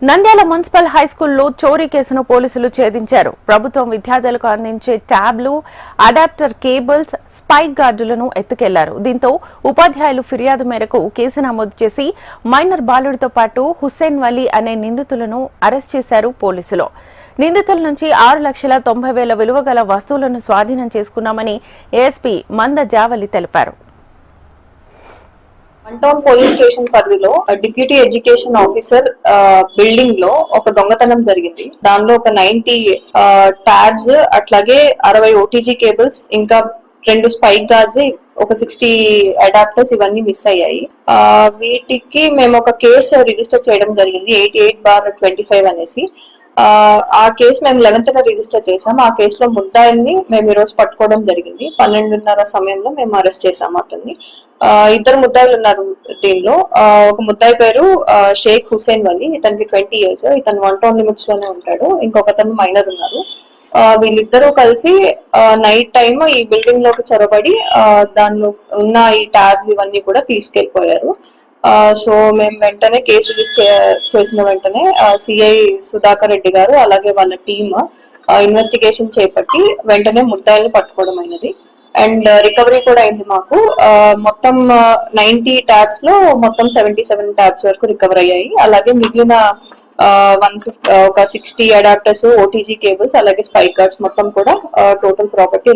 Nandyal municipal హైస్కూల్లో చోరీ కేసును పోలీసులు ఛేదించారు. ప్రభుత్వం విద్యార్థులకు అందించే ట్యాబ్లు, అడాప్టర్ కేబుల్స్, స్పైక్ గార్డులను ఎత్తుకెళ్లారు. దీంతో ఉపాధ్యాయులు ఫిర్యాదు మేరకు కేసు నమోదు చేసి మైనర్ బాలుడితో పాటు హుస్సేన్ వలీ అనే నిందితులను అరెస్ట్ చేశారు పోలీసులు. నిందితుల నుంచి 6,90,000 విలువ గల వస్తువులను స్వాధీనం చేసుకున్నామని ఏఎస్పీ మంద జావలి తెలిపారు. టౌన్ పోలీస్ స్టేషన్ పరిధిలో డిప్యూటీ ఎడ్యుకేషన్ ఆఫీసర్ బిల్డింగ్ లో ఒక దొంగతనం జరిగింది. దానిలో ఒక 90 ట్యాబ్స్, అట్లాగే 60 ఓటీజీ కేబుల్స్, ఇంకా 2 స్పైక్ గార్డ్స్, ఒక 60 అడాప్టర్స్ ఇవన్నీ మిస్ అయ్యాయి. వీటికి మేము ఒక కేసు రిజిస్టర్ చేయడం జరిగింది 88/25 అనేసి. ఆ కేసు మేము 11th రిజిస్టర్ చేసాం. ఆ కేసులో ముద్దాయిల్ని మేము ఈ రోజు పట్టుకోవడం జరిగింది. 12:30 సమయంలో మేము అరెస్ట్ చేసాం అతన్ని. 2 ముద్దాయిలు ఉన్నారు దీనిలో. ఒక ముద్దాయి పేరు షేక్ హుస్సేన్ వలీ, ఇతనికి 20 years, ఇతను 1 town లిమిట్స్ లోనే ఉంటాడు. ఇంకొకతను మైనర్ ఉన్నారు. వీళ్ళిద్దరూ కలిసి నైట్ టైమ్ ఈ బిల్డింగ్ లోకి చొరబడి దానిలో ఉన్న ఈ ట్యాబ్స్ ఇవన్నీ కూడా తీసుకెళ్లిపోయారు. సో మేము వెంటనే కేసు రిజిస్టర్ చేసిన వెంటనే సిఐ సుధాకర్ రెడ్డి గారు అలాగే వాళ్ళ టీమ్ ఇన్వెస్టిగేషన్ చేపట్టి వెంటనే ముద్దాయిల్ని పట్టుకోవడం అయినది. అండ్ రికవరీ కూడా అయింది మాకు. మొత్తం 90 ట్యాబ్స్ లో మొత్తం 77 ట్యాబ్స్ వరకు రికవర్ అయ్యాయి. అలాగే మిగిలిన ఒక 60 అడాప్టర్స్, ఓటీజీ కేబుల్స్, అలాగే స్పైక్ గార్డ్స్ మొత్తం కూడా టోటల్ ప్రాపర్టీ